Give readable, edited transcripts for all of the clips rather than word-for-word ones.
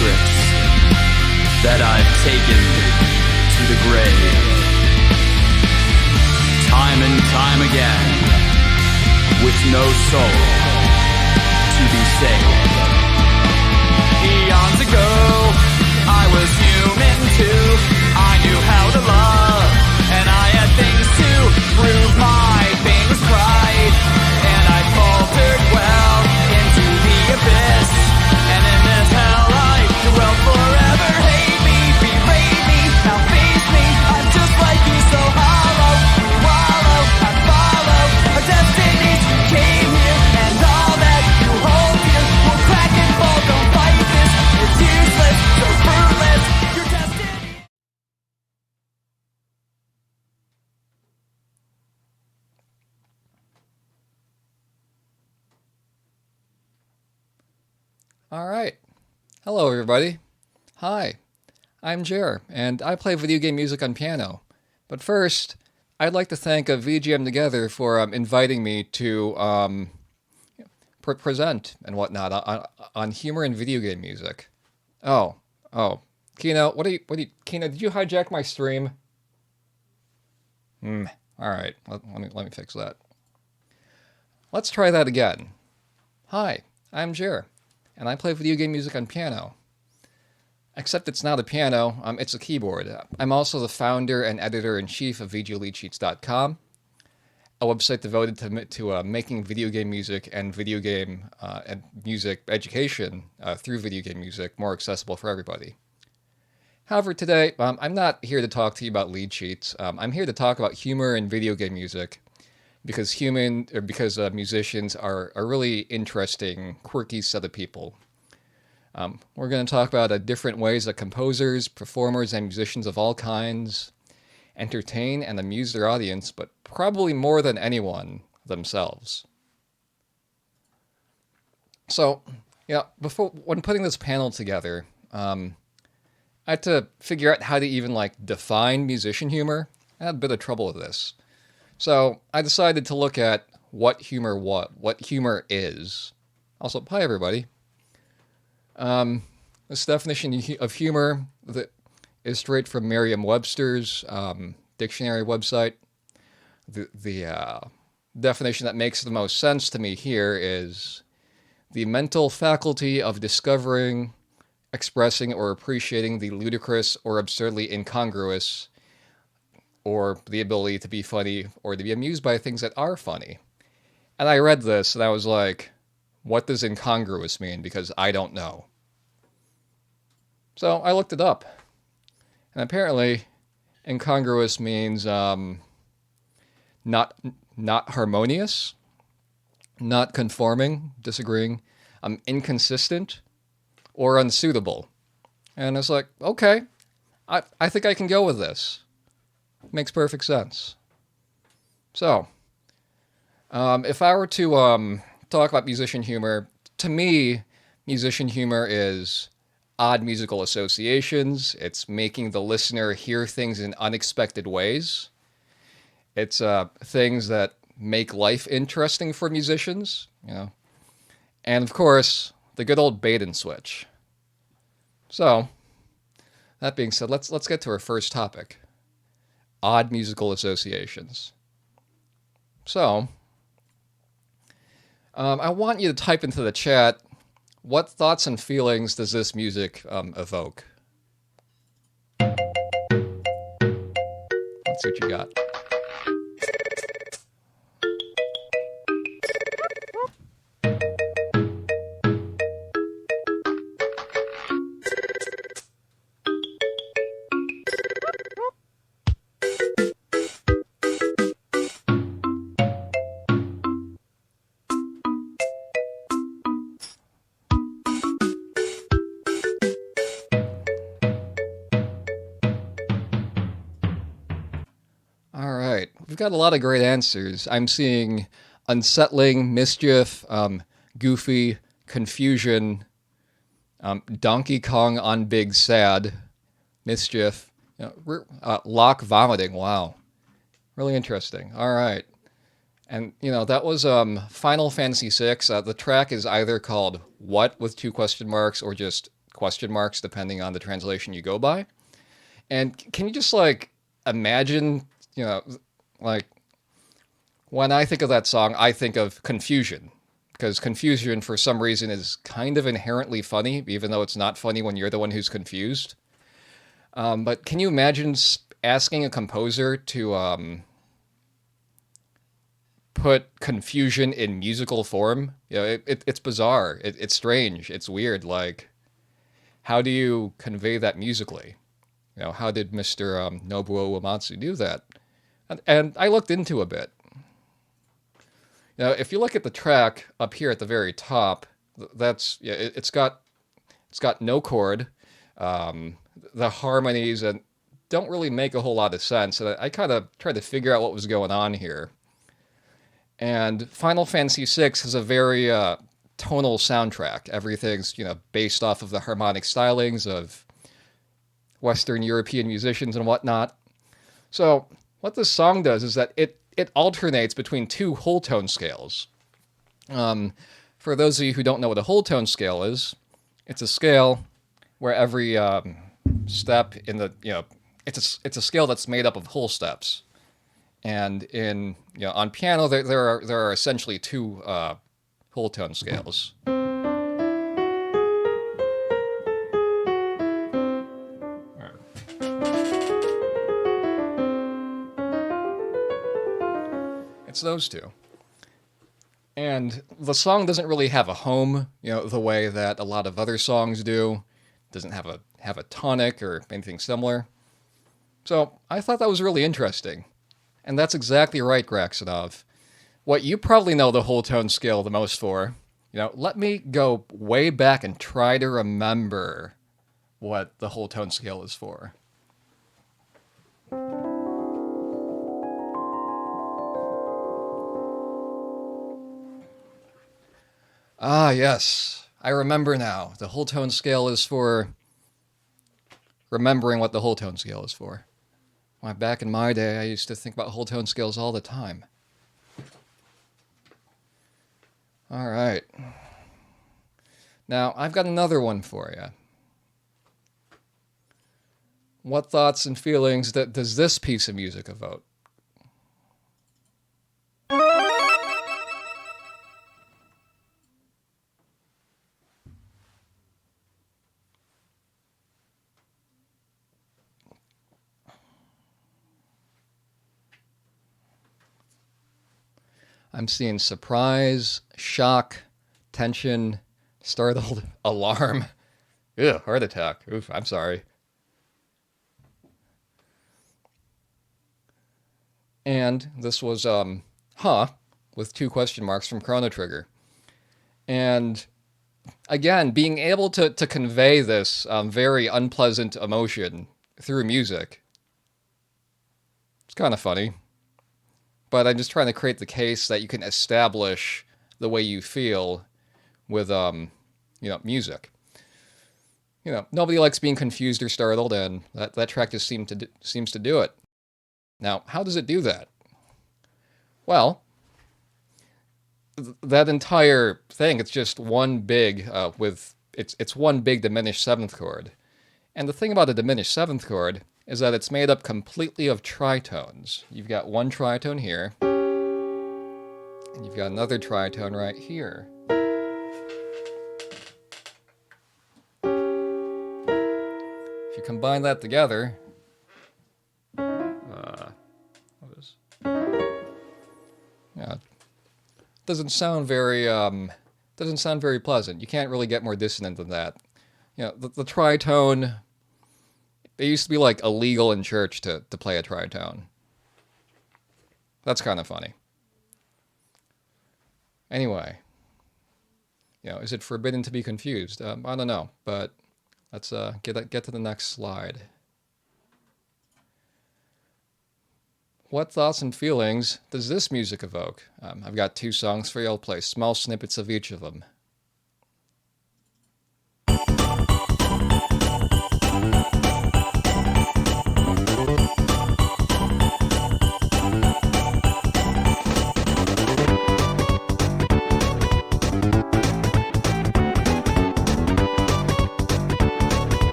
secrets that I've taken to the grave. Time and time again, with no soul to be saved. Eons ago, I was human too. I knew how to love, and I had things to prove. My famous pride, and I faltered well into the abyss. And in this hell I dwell forever. Hate me, berate me, now face me. I'm just like you, so hollow. We wallow, I follow our destinies. We came here, and all that you hold dear will crack and fall. Don't fight this, it's useless, so fruitless. Your destiny. All right. Hello, everybody. Hi, I'm Jer, and I play video game music on piano. But first, I'd like to thank vgmtogether for inviting me to present and whatnot on humor and video game music. Oh, Kino, Kino, did you hijack my stream? All right, let me fix that. Let's try that again. Hi, I'm Jer, and I play video game music on piano. Except it's not a piano, it's a keyboard. I'm also the founder and editor-in-chief of vgleadsheets.com, a website devoted to making video game music and video game and music education through video game music more accessible for everybody. However, today, I'm not here to talk to you about lead sheets. I'm here to talk about humor in video game music, because musicians are a really interesting, quirky set of people. We're going to talk about different ways that composers, performers, and musicians of all kinds entertain and amuse their audience, but probably more than anyone, themselves. So, when putting this panel together, I had to figure out how to even define musician humor. I had a bit of trouble with this. So I decided to look at what humor is. Also, hi everybody. This definition of humor that is straight from Merriam-Webster's dictionary website. The definition that makes the most sense to me here is the mental faculty of discovering, expressing, or appreciating the ludicrous or absurdly incongruous, or the ability to be funny or to be amused by things that are funny. And I read this and I was like, what does incongruous mean? Because I don't know. So I looked it up. And apparently, incongruous means not harmonious, not conforming, disagreeing, inconsistent, or unsuitable. And it's like, okay, I think I can go with this. Makes perfect sense. So, if I were to talk about musician humor, to me, musician humor is odd musical associations. It's making the listener hear things in unexpected ways. It's things that make life interesting for musicians, And of course, the good old bait and switch. So, that being said, let's get to our first topic. Odd musical associations. So, I want you to type into the chat, what thoughts and feelings does this music evoke? Let's see what you got. We've got a lot of great answers. I'm seeing unsettling, mischief, goofy, confusion, Donkey Kong on Big Sad, mischief, lock vomiting. Wow. Really interesting. All right. And, that was Final Fantasy VI. The track is either called What with 2 question marks or just question marks depending on the translation you go by. And can you just like imagine, like when I think of that song, I think of confusion. Because confusion, for some reason, is kind of inherently funny, even though it's not funny when you're the one who's confused. But can you imagine asking a composer to put confusion in musical form? It's bizarre. It's strange. It's weird. Like, how do you convey that musically? How did Mr. Nobuo Uematsu do that? And I looked into a bit. Now, if you look at the track up here at the very top, it's got no chord. The harmonies don't really make a whole lot of sense. And I kind of tried to figure out what was going on here. And Final Fantasy VI has a very tonal soundtrack. Everything's based off of the harmonic stylings of Western European musicians and whatnot. So what this song does is that it alternates between two whole tone scales. For those of you who don't know what a whole tone scale is, it's a scale where every step in the it's a scale that's made up of whole steps. And in on piano there are essentially two whole tone scales. It's those two. And the song doesn't really have a home, the way that a lot of other songs do. It doesn't have a tonic or anything similar. So I thought that was really interesting. And that's exactly right, Graxinov. What you probably know the whole tone scale the most for, let me go way back and try to remember what the whole tone scale is for. Ah, yes. I remember now. The whole tone scale is for remembering what the whole tone scale is for. Why, back in my day, I used to think about whole tone scales all the time. All right. Now, I've got another one for you. What thoughts and feelings does this piece of music evoke? I'm seeing surprise, shock, tension, startled, alarm. Ew, heart attack. Oof, I'm sorry. And this was, with two question marks from Chrono Trigger. And again, being able to convey this very unpleasant emotion through music, it's kind of funny. But I'm just trying to create the case that you can establish the way you feel with, music. Nobody likes being confused or startled, and that track just seems to do it. Now, how does it do that? Well, that entire thing, it's just one big it's one big diminished seventh chord. And the thing about a diminished seventh chord is that it's made up completely of tritones. You've got one tritone here, and you've got another tritone right here. If you combine that together, doesn't sound very pleasant. You can't really get more dissonant than that. The tritone. It used to be like illegal in church to play a tritone. That's kind of funny. Anyway, is it forbidden to be confused? I don't know, but let's get to the next slide. What thoughts and feelings does this music evoke? I've got two songs for you. I'll play small snippets of each of them.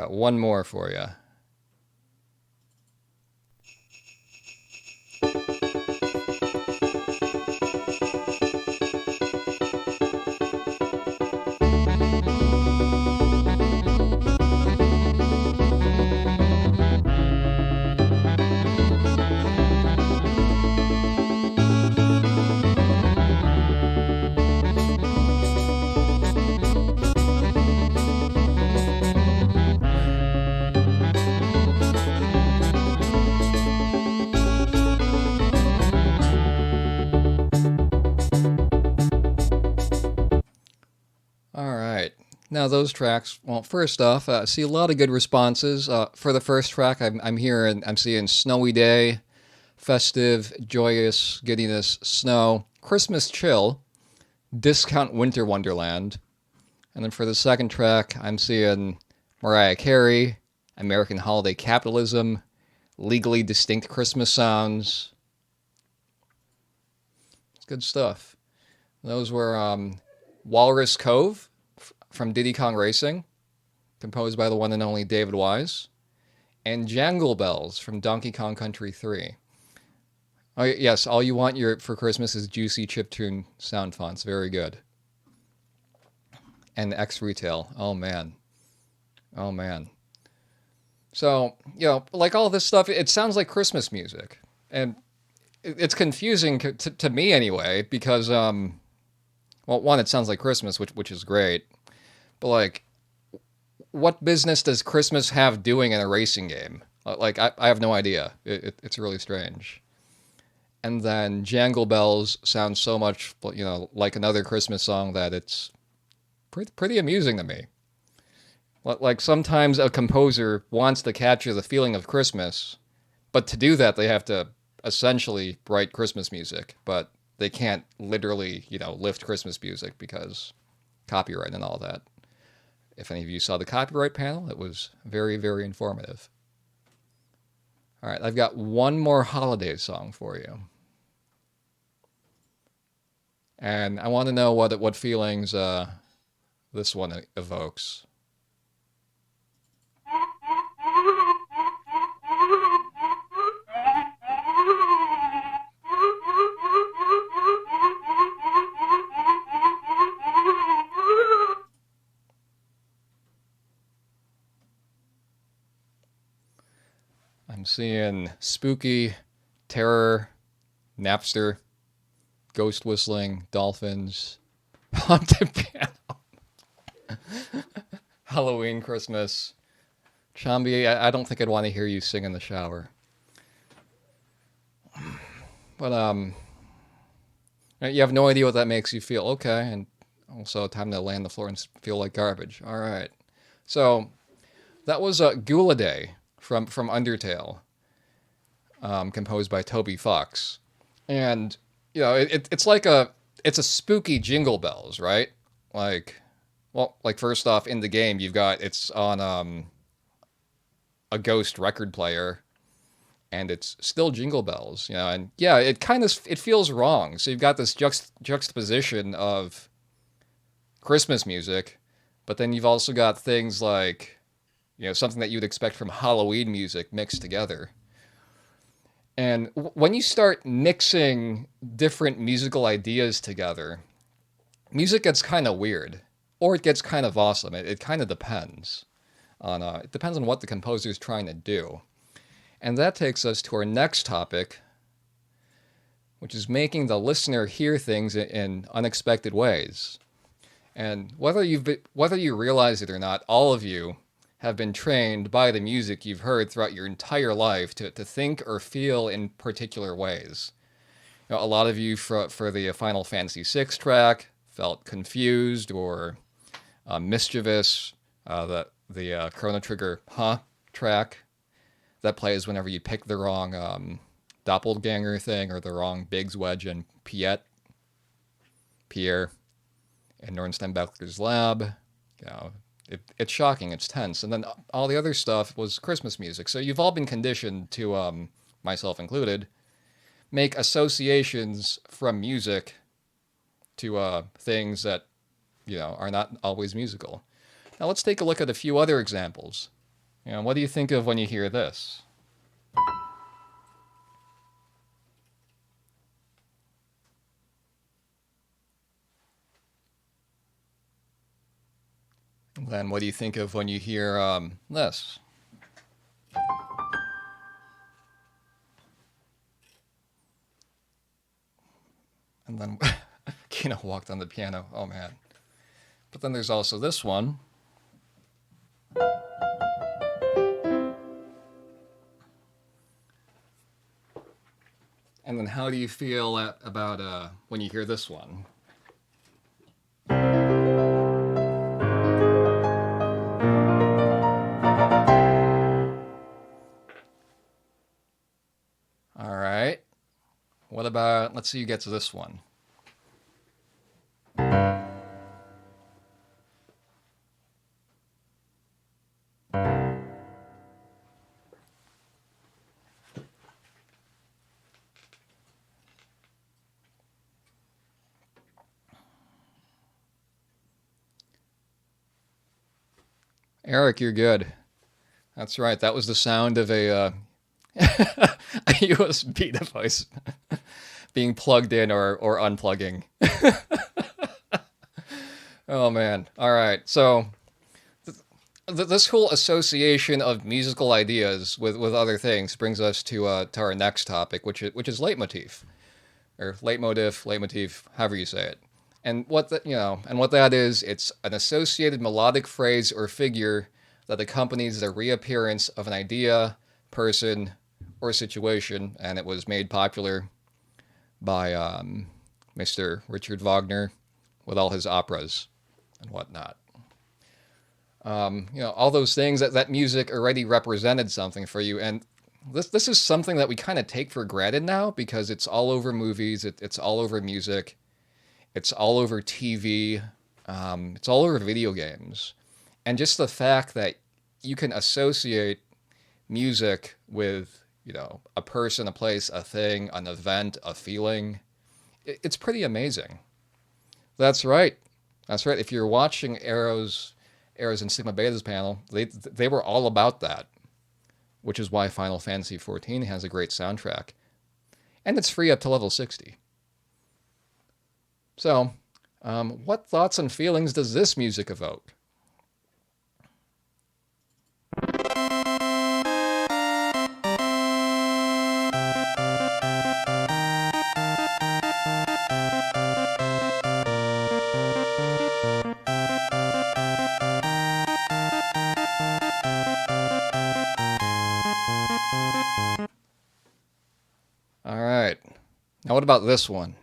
got one more for you. All right. Now those tracks. Well, first off, I see a lot of good responses. For the first track, I'm seeing "Snowy Day," "Festive," "Joyous," "Giddiness," "Snow," "Christmas Chill," "Discount Winter Wonderland," and then for the second track, I'm seeing Mariah Carey, "American Holiday Capitalism," "Legally Distinct Christmas Sounds." It's good stuff. Those were Walrus Cove from Diddy Kong Racing, composed by the one and only David Wise, and Jangle Bells from Donkey Kong Country 3. Oh, yes, all you want for Christmas is juicy chiptune sound fonts. Very good. And X Retail. Oh, man. Oh, man. So, like all this stuff, it sounds like Christmas music. And it's confusing to me anyway, because, well, one, it sounds like Christmas, which is great. But, like, what business does Christmas have doing in a racing game? Like, I have no idea. It's really strange. And then Jangle Bells sounds so much, like another Christmas song that it's pretty amusing to me. Like, sometimes a composer wants to capture the feeling of Christmas, but to do that, they have to essentially write Christmas music. But they can't literally, lift Christmas music because copyright and all that. If any of you saw the copyright panel, it was very, very informative. All right, I've got one more holiday song for you. And I want to know what feelings this one evokes. I'm seeing spooky, terror, Napster, ghost whistling, dolphins, haunted piano, Halloween, Christmas. Chambi, I don't think I'd want to hear you sing in the shower. But you have no idea what that makes you feel. Okay, and also time to lay on the floor and feel like garbage. All right. So that was Gula Day from Undertale, composed by Toby Fox. And, it's like it's a spooky Jingle Bells, right? Like first off, in the game, it's on a ghost record player, and it's still Jingle Bells, and yeah, it feels wrong. So you've got this juxtaposition of Christmas music, but then you've also got things like, something that you'd expect from Halloween music mixed together. And when you start mixing different musical ideas together, music gets kind of weird, or it gets kind of awesome. It kind of depends on what the composer is trying to do. And that takes us to our next topic, which is making the listener hear things in unexpected ways. And whether you realize it or not, all of you have been trained by the music you've heard throughout your entire life to think or feel in particular ways. A lot of you for the Final Fantasy VI track felt confused or mischievous. The Chrono Trigger track that plays whenever you pick the wrong doppelganger thing or the wrong Biggs, Wedge, and Pierre in Nornsteinbeckler's lab. It's shocking, it's tense. And then all the other stuff was Christmas music. So you've all been conditioned to, myself included, make associations from music to things that, are not always musical. Now let's take a look at a few other examples You know, what do you think of when you hear this? Then what do you think of when you hear this? And then Kino walked on the piano. Oh man. But then there's also this one. And then how do you feel about when you hear this one? All right. What about, let's see who gets this one. Eric, you're good. That's right. That was the sound of a USB device being plugged in or unplugging. Oh man. All right. So this whole association of musical ideas with other things brings us to our next topic, which is leitmotif, or leitmotif, however you say it. And what that is, it's an associated melodic phrase or figure that accompanies the reappearance of an idea, person, or situation, and it was made popular by Mr. Richard Wagner with all his operas and whatnot. All those things that music already represented something for you, and this is something that we kind of take for granted now because it's all over movies, it's all over music, it's all over TV, it's all over video games, and just the fact that you can associate music with a person, a place, a thing, an event, a feeling, it's pretty amazing. That's right. That's right. If you're watching Arrows and Sigma Beta's panel, they were all about that, which is why Final Fantasy XIV has a great soundtrack. And it's free up to level 60. So, what thoughts and feelings does this music evoke? All right. Now, what about this one?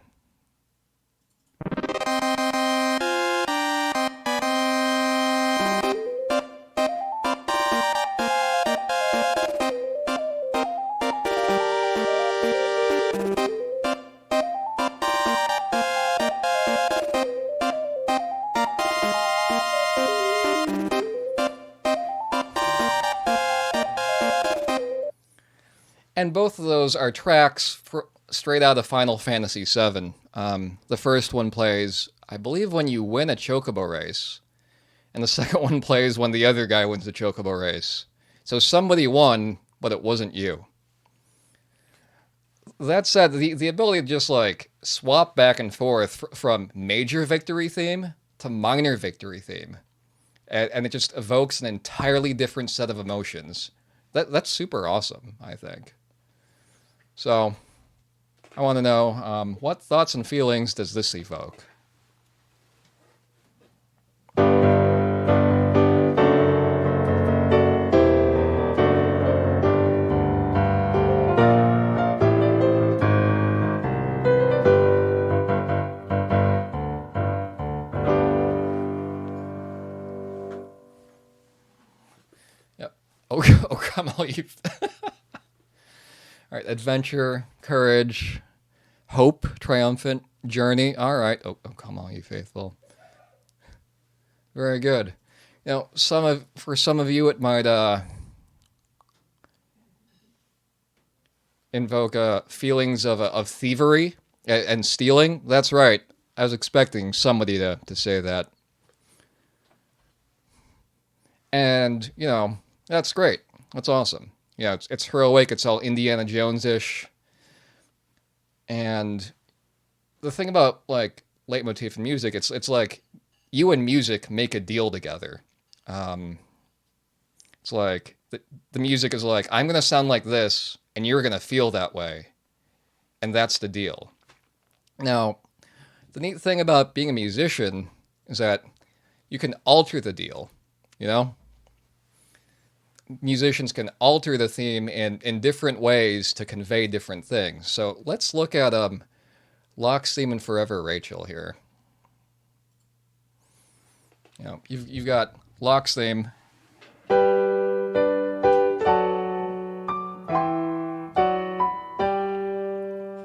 And both of those are tracks straight out of Final Fantasy VII. The first one plays, I believe, when you win a chocobo race, and the second one plays when the other guy wins the chocobo race. So somebody won, but it wasn't you. That said, the ability to just swap back and forth from major victory theme to minor victory theme, and it just evokes an entirely different set of emotions. That's super awesome, I think. So, I want to know, what thoughts and feelings does this evoke? Yep. Oh, come on, you. All right, adventure, courage, hope, triumphant, journey. All right. Oh, come on, you faithful. Very good. For some of you, it might invoke feelings of thievery and stealing. That's right. I was expecting somebody to say that. And, That's great. That's awesome. Yeah, it's heroic. It's all Indiana Jones-ish. And the thing about like leitmotif in music, it's like you and music make a deal together. Um, it's like the music is like, I'm gonna sound like this, and you're gonna feel that way, and that's the deal. Now, the neat thing about being a musician is that you can alter the deal. You know, musicians can alter the theme in different ways to convey different things. So let's look at Locke's theme in Forever Rachel here. You know, you've got Locke's theme.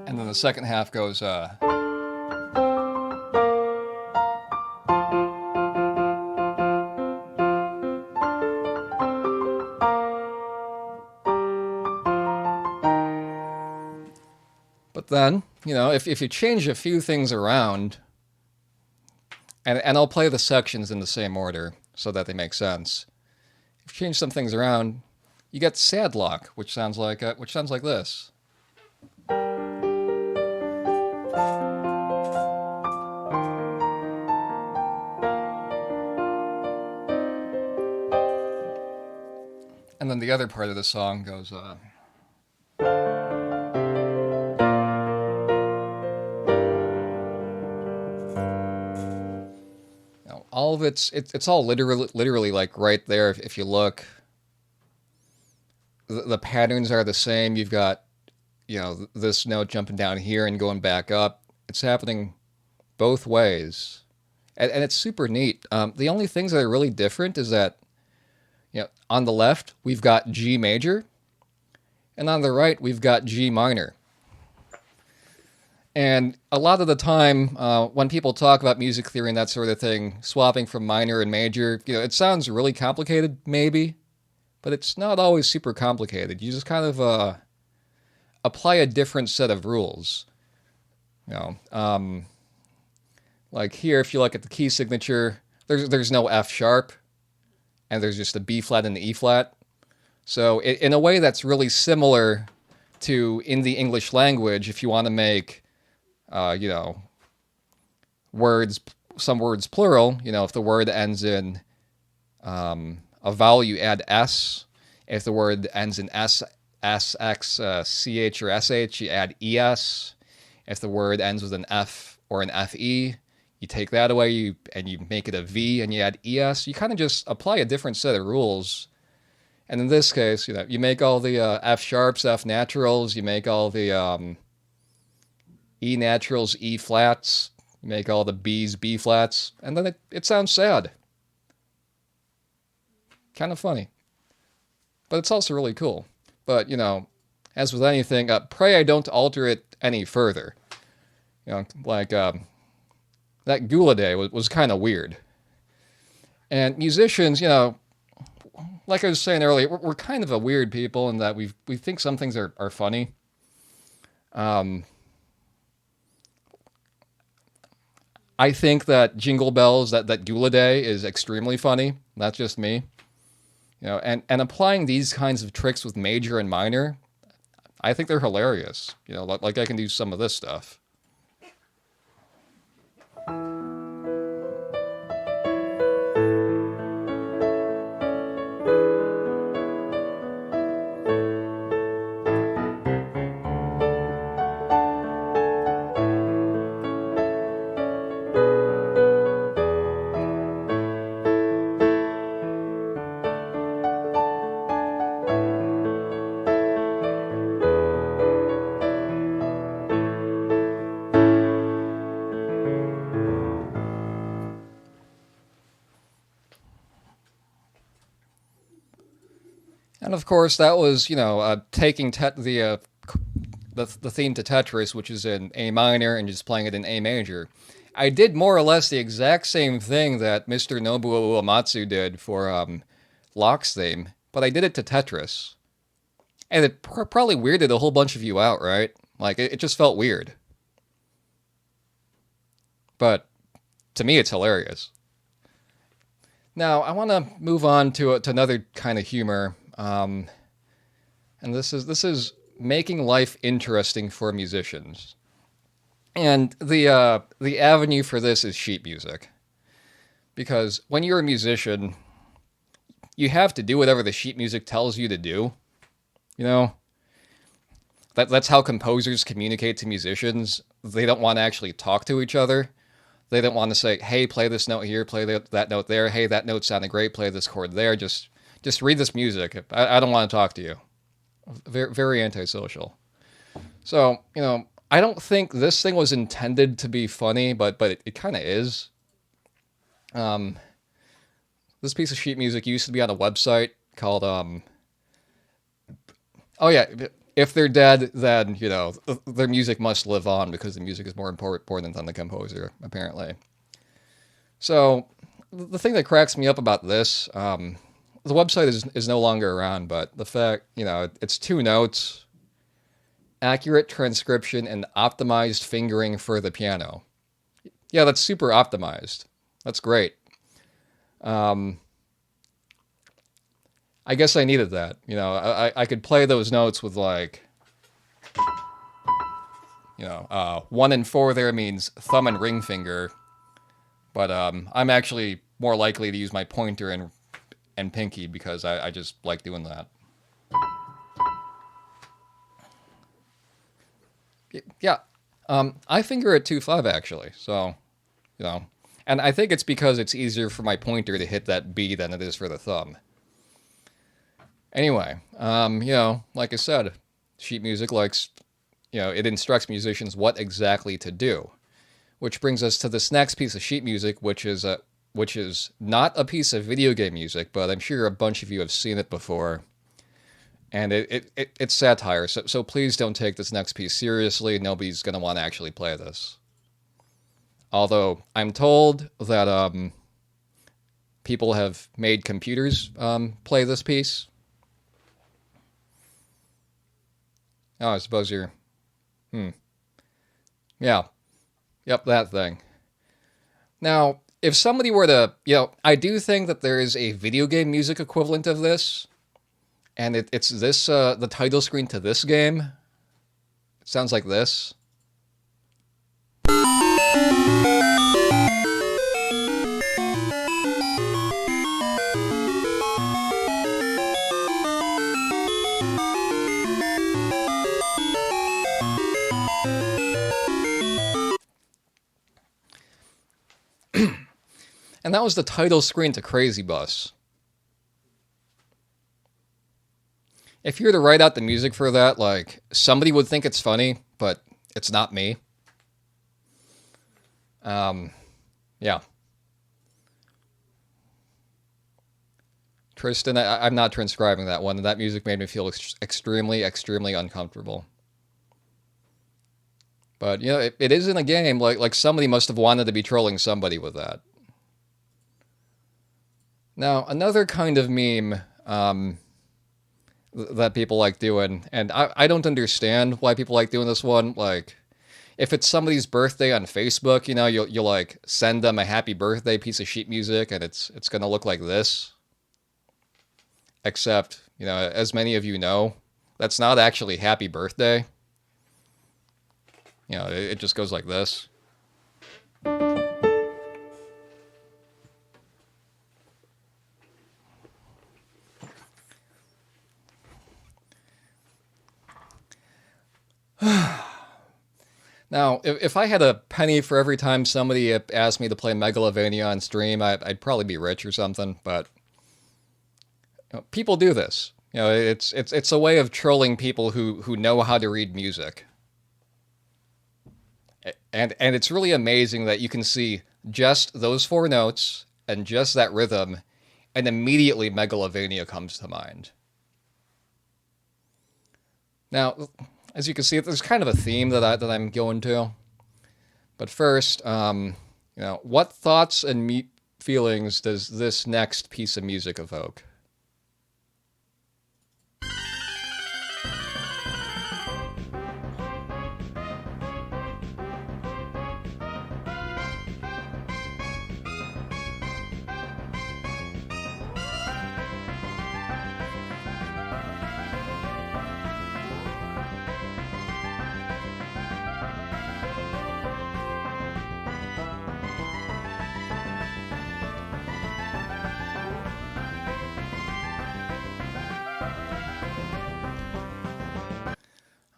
And then the second half goes but then, you know, if you change a few things around, and I'll play the sections in the same order so that they make sense. If you change some things around, you get sad lock, which sounds like this. And then the other part of the song goes you know, all of it's all literally like right there if you look. The patterns are the same. You've got, you know, this note jumping down here and going back up. It's happening both ways, and it's super neat. The only things that are really different is that, you know, on the left we've got G major, and on the right we've got G minor. And a lot of the time, when people talk about music theory and that sort of thing, swapping from minor and major, you know, it sounds really complicated, maybe, but it's not always super complicated. You just kind of apply a different set of rules. You know, like here, if you look at the key signature, there's no F sharp, and there's just a B flat and the E flat. So in a way, that's really similar to in the English language. If you want to make, you know, some words plural, you know, if the word ends in a vowel, you add S. If the word ends in S, X, CH, or SH, you add ES. If the word ends with an F or an FE, you take that away and you make it a V and you add ES. You kind of just apply a different set of rules. And in this case, you know, you make all the F sharps, F naturals. You make all the E naturals, E flats. You make all the B's, B flats. And then it sounds sad. Kind of funny. But it's also really cool. But, you know, as with anything, pray I don't alter it any further. You know, like, that Gula Day was kind of weird. And musicians, you know, like I was saying earlier, we're kind of a weird people in that we think some things are funny. I think that Jingle Bells, that Gula Day is extremely funny. That's just me. You know, and applying these kinds of tricks with major and minor, I think they're hilarious. You know, like I can do some of this stuff. And of course, that was, you know, taking the theme to Tetris, which is in A minor, and just playing it in A major. I did more or less the exact same thing that Mr. Nobuo Uematsu did for Locke's theme, but I did it to Tetris. And it probably weirded a whole bunch of you out, right? Like, it just felt weird. But to me, it's hilarious. Now, I want to move on to another kind of humor, and this is making life interesting for musicians. And the avenue for this is sheet music, because when you're a musician, you have to do whatever the sheet music tells you to do. You know, that's how composers communicate to musicians. They don't want to actually talk to each other. They don't want to say, "Hey, play this note here, play that note there. Hey, that note sounded great. Play this chord there. Just read this music. I don't want to talk to you." Very, very antisocial. So, I don't think this thing was intended to be funny, but it kind of is. Um, this piece of sheet music used to be on a website called oh yeah, if they're dead, then their music must live on because the music is more important than the composer, apparently. So the thing that cracks me up about this, the website is no longer around, but the fact, it's two notes, accurate transcription, and optimized fingering for the piano. Yeah, that's super optimized. That's great. Um, I guess I needed that. I could play those notes with like, 1 and 4 there means thumb and ring finger, but I'm actually more likely to use my pointer and pinky because I just like doing that. Yeah, I finger at 2/5 actually, so and I think it's because it's easier for my pointer to hit that B than it is for the thumb. Anyway, like I said, sheet music likes, it instructs musicians what exactly to do, which brings us to this next piece of sheet music, which is not a piece of video game music, but I'm sure a bunch of you have seen it before. And it's satire, so please don't take this next piece seriously. Nobody's going to want to actually play this. Although I'm told that people have made computers play this piece. Oh, I suppose you're... Yeah. Yep, that thing. Now, if somebody were to... I do think that there is a video game music equivalent of this. And it's this, the title screen to this game. It sounds like this. And that was the title screen to Crazy Bus. If you were to write out the music for that, like, somebody would think it's funny, but it's not me. Yeah. Tristan, I'm not transcribing that one. That music made me feel extremely, extremely uncomfortable. But, it is in a game. Like somebody must have wanted to be trolling somebody with that. Now, another kind of meme that people like doing, and I don't understand why people like doing this one. Like, if it's somebody's birthday on Facebook, you'll like send them a happy birthday piece of sheet music, and it's gonna look like this. Except, as many of you know, that's not actually happy birthday. It just goes like this. Now, if I had a penny for every time somebody asked me to play Megalovania on stream, I'd probably be rich or something. But people do this. It's a way of trolling people who know how to read music. And it's really amazing that you can see just those 4 notes and just that rhythm, and immediately Megalovania comes to mind. Now, as you can see, there's kind of a theme that I'm going to. But first, what thoughts and feelings does this next piece of music evoke?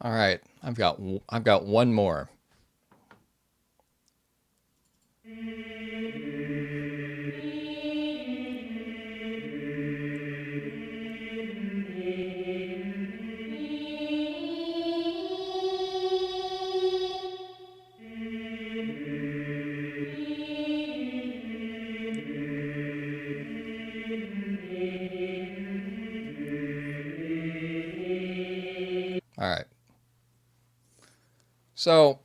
All right, I've got one more. All right. So,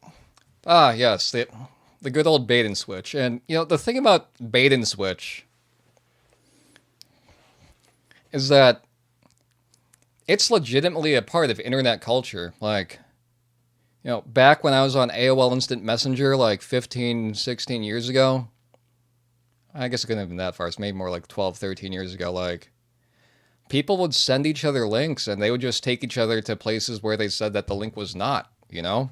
yes, the good old bait and switch. And, you know, the thing about bait and switch is that it's legitimately a part of internet culture. Like, you know, back when I was on AOL Instant Messenger, like 15, 16 years ago, I guess it couldn't have been that far. It's maybe more like 12, 13 years ago. Like, people would send each other links and they would just take each other to places where they said that the link was not, you know?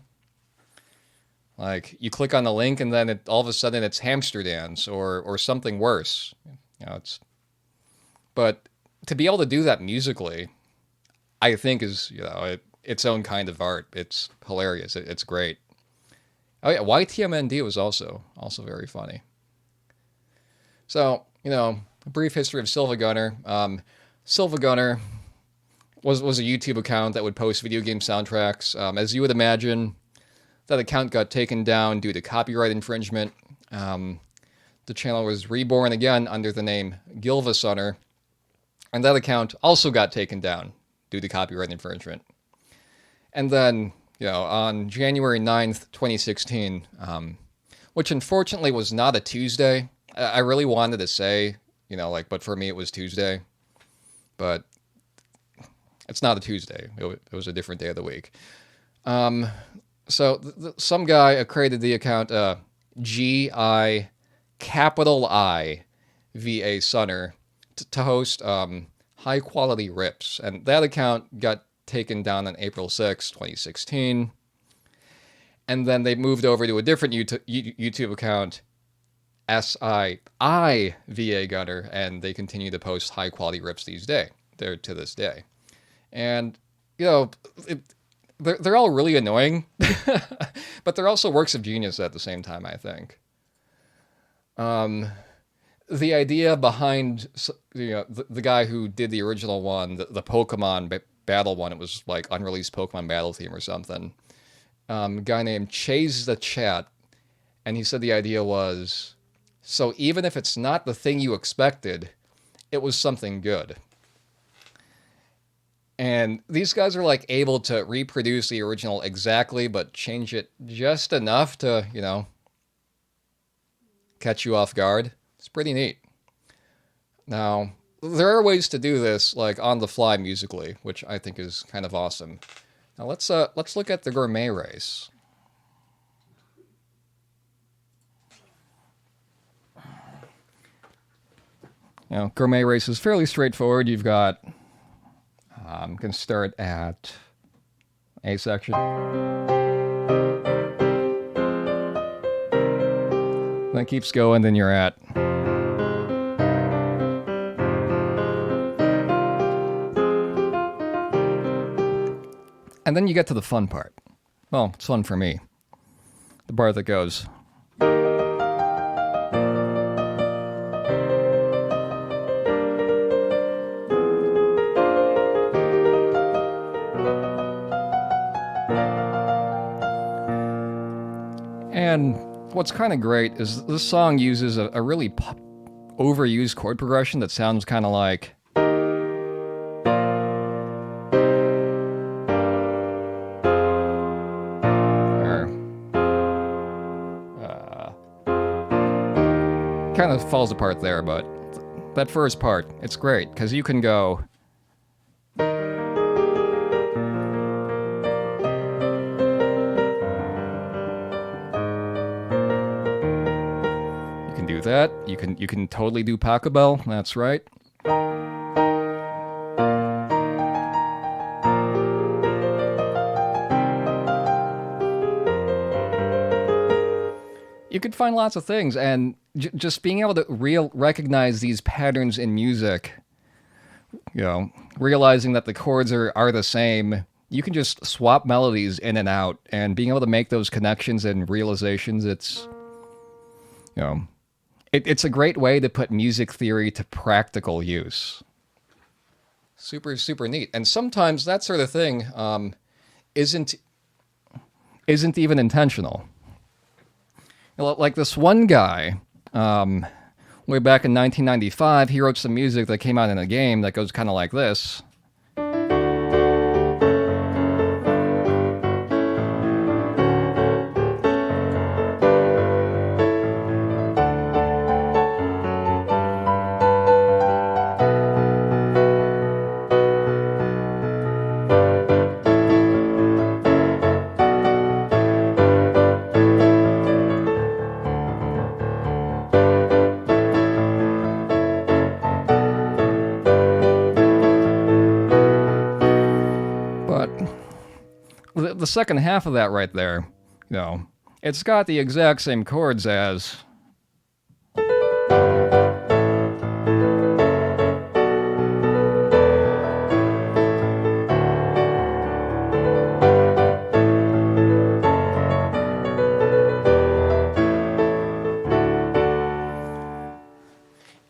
Like, you click on the link and then all of a sudden it's hamster dance or something worse. You know, but to be able to do that musically, I think is, you know, its own kind of art. It's hilarious. It's great. Oh yeah, YTMND was also very funny. So, you know, a brief history of Silva Gunner. Silva Gunner was a YouTube account that would post video game soundtracks. As you would imagine, that account got taken down due to copyright infringement. The channel was reborn again under the name Gilvasunner, and that account also got taken down due to copyright infringement. And then, you know, on January 9th, 2016, which unfortunately was not a Tuesday. I really wanted to say, you know, like, but for me it was Tuesday. But it's not a Tuesday. It was a different day of the week. So some guy created the account GI capital I VA Sunner to host high quality rips, and that account got taken down on April 6, 2016. And then they moved over to a different YouTube account, SII VA Gunner, and they continue to post high quality rips to this day. And you know, they're all really annoying, but they're also works of genius at the same time, I think. The idea behind, you know, the guy who did the original one, the Pokemon battle one, it was like unreleased Pokemon battle theme or something. A guy named Chase the Chat, and he said the idea was, so even if it's not the thing you expected, it was something good. And these guys are like able to reproduce the original exactly, but change it just enough to, you know, catch you off guard. It's pretty neat. Now, there are ways to do this, like on the fly musically, which I think is kind of awesome. Now let's look at the gourmet race. You know, gourmet race is fairly straightforward. You've got, I'm going to start at A section. Then it keeps going, then you're at. And then you get to the fun part. Well, it's fun for me. The part that goes. And what's kind of great is this song uses a really overused chord progression that sounds kind of like. Kind of falls apart there, but that first part, it's great because you can go. You can do that. You can totally do Pachelbel. That's right. You could find lots of things, and just being able to recognize these patterns in music, you know, realizing that the chords are the same, you can just swap melodies in and out, and being able to make those connections and realizations, you know, it's a great way to put music theory to practical use. Super, super neat. And sometimes that sort of thing isn't isn't even intentional. Like this one guy, way back in 1995, he wrote some music that came out in a game that goes kind of like this. But the second half of that right there, it's got the exact same chords as.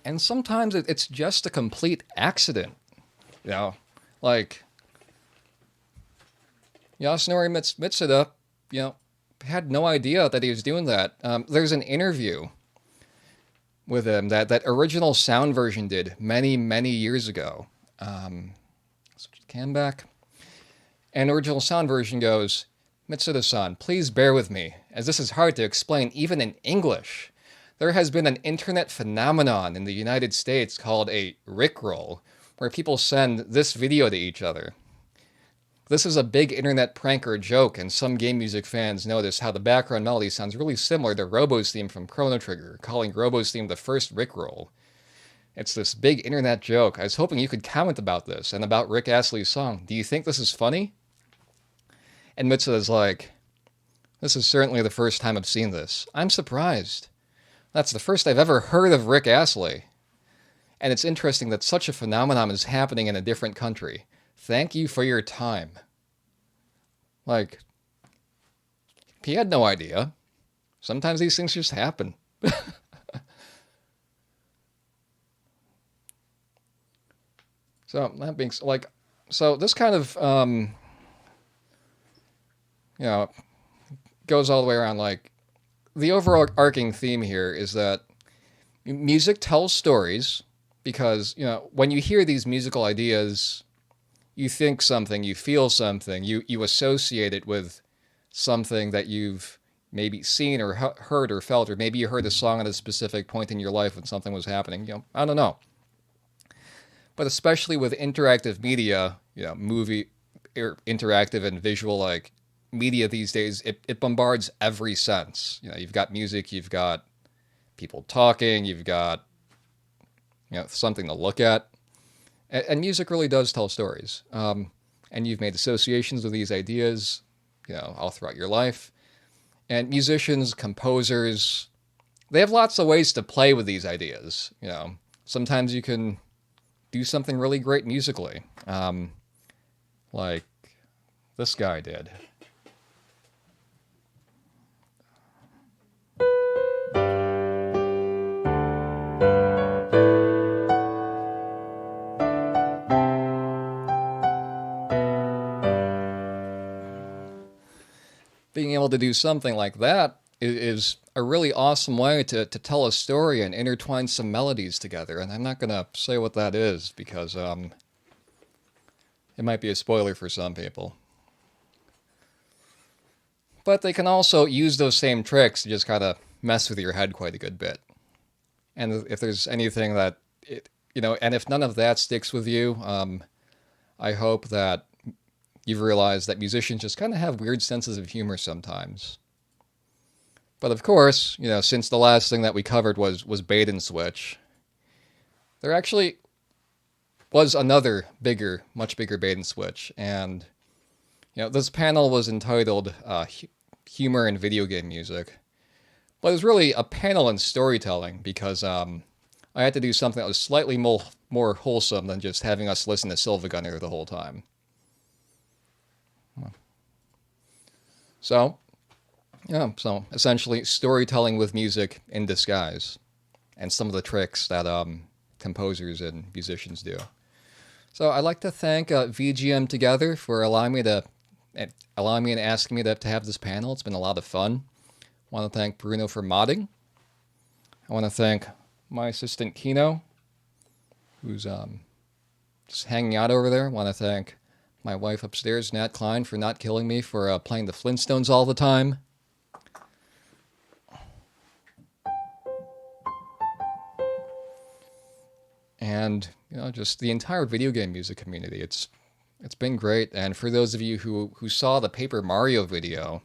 And sometimes it's just a complete accident, like Yasunori Mitsuda, had no idea that he was doing that. There's an interview with him that original sound version did many, many years ago. Switch the cam back. And original sound version goes, Mitsuda-san, please bear with me, as this is hard to explain even in English. There has been an internet phenomenon in the United States called a Rickroll, where people send this video to each other. This is a big internet prank or joke, and some game music fans notice how the background melody sounds really similar to Robo's theme from Chrono Trigger, calling Robo's theme the first Rickroll. It's this big internet joke. I was hoping you could comment about this, and about Rick Astley's song. Do you think this is funny? And Mitsuda's like, this is certainly the first time I've seen this. I'm surprised. That's the first I've ever heard of Rick Astley. And it's interesting that such a phenomenon is happening in a different country. Thank you for your time. Like, he had no idea. Sometimes these things just happen. So, that being, so this kind of, goes all the way around, the overarching theme here is that music tells stories because, when you hear these musical ideas, you think something, you feel something, you associate it with something that you've maybe seen or heard or felt, or maybe you heard a song at a specific point in your life when something was happening. I don't know. But especially with interactive media, movie, or interactive and visual, media these days, it bombards every sense. You've got music, you've got people talking, you've got something to look at, and music really does tell stories. And you've made associations with these ideas, all throughout your life. And musicians, composers, they have lots of ways to play with these ideas. Sometimes you can do something really great musically, like this guy did. Being able to do something like that is a really awesome way to tell a story and intertwine some melodies together. And I'm not going to say what that is because it might be a spoiler for some people. But they can also use those same tricks to just kind of mess with your head quite a good bit. And if there's anything that, and if none of that sticks with you, I hope that you've realized that musicians just kind of have weird senses of humor sometimes. But of course, since the last thing that we covered was bait and switch, there actually was another much bigger bait and switch. And, this panel was entitled Humor in Video Game Music. But it was really a panel in storytelling because I had to do something that was slightly more wholesome than just having us listen to Sylvagunner the whole time. So, yeah, so essentially storytelling with music in disguise and some of the tricks that composers and musicians do. So I'd like to thank VGM Together for allowing me and asking me to have this panel. It's been a lot of fun. I want to thank Bruno for modding. I want to thank my assistant Kino, who's just hanging out over there. I want to thank my wife upstairs, Nat Klein, for not killing me for playing the Flintstones all the time. And just the entire video game music community. It's been great. And for those of you who saw the Paper Mario video,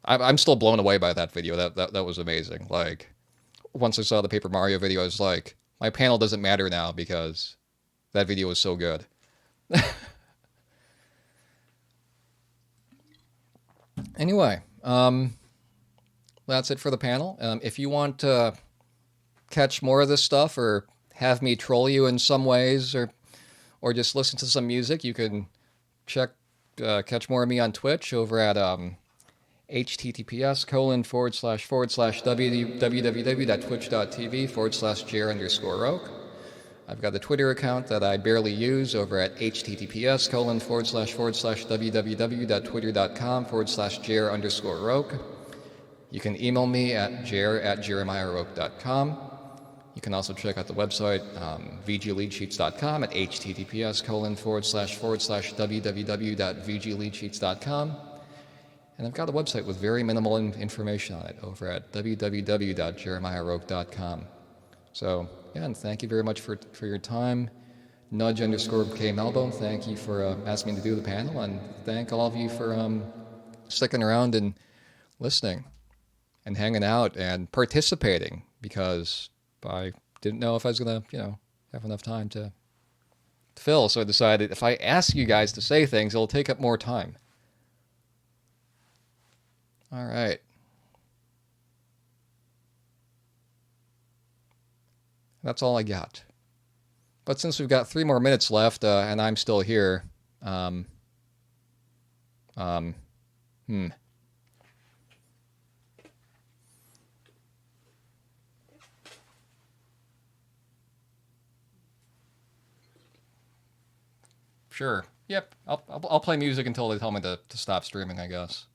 I'm still blown away by that video. That was amazing. Like, once I saw the Paper Mario video, I was like, my panel doesn't matter now because that video was so good. Anyway, that's it for the panel. If you want to catch more of this stuff or have me troll you in some ways or just listen to some music, you can catch more of me on Twitch over at https://www.twitch.tv/jer_roque. I've got a Twitter account that I barely use over at https://www.twitter.com/jer_roque. You can email me at jer@jeremiahroque.com. You can also check out the website, vgleadsheets.com at https://www.vgleadsheets.com. And I've got a website with very minimal information on it over at www.jeremiahroque.com. So, yeah, and thank you very much for your time. Nudge_K Melbone, thank you for asking me to do the panel, and thank all of you for sticking around and listening and hanging out and participating, because I didn't know if I was going to, have enough time to fill. So I decided if I ask you guys to say things, it'll take up more time. All right. That's all I got. But since we've got 3 more minutes left and I'm still here, Sure. Yep. I'll play music until they tell me to stop streaming, I guess.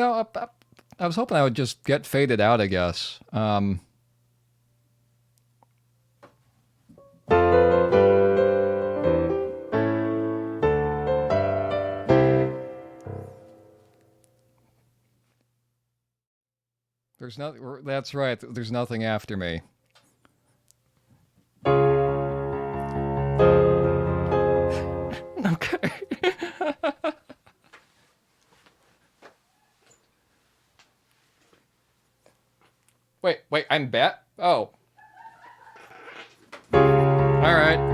know, I was hoping I would just get faded out, I guess. There's no, that's right. There's nothing after me. Okay. Wait, I'm back? Oh. All right.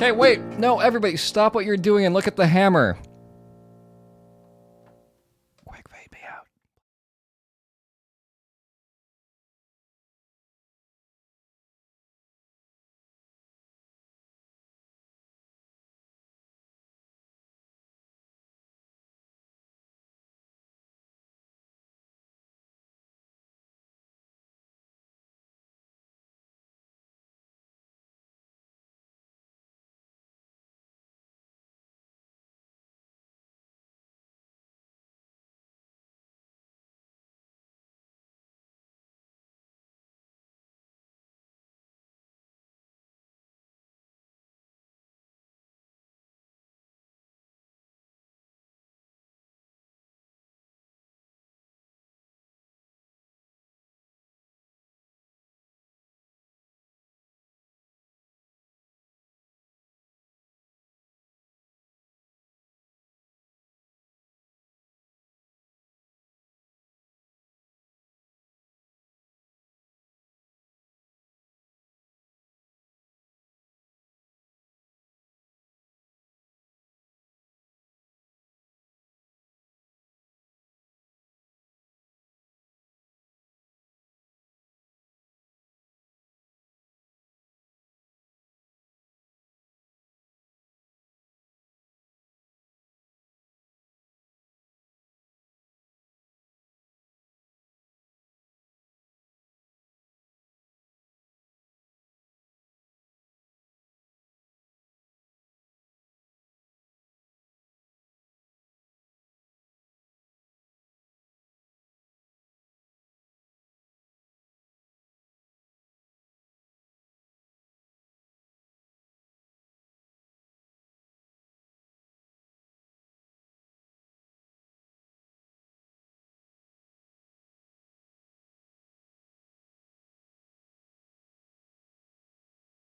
Okay, wait. No, everybody, stop what you're doing and look at the hammer.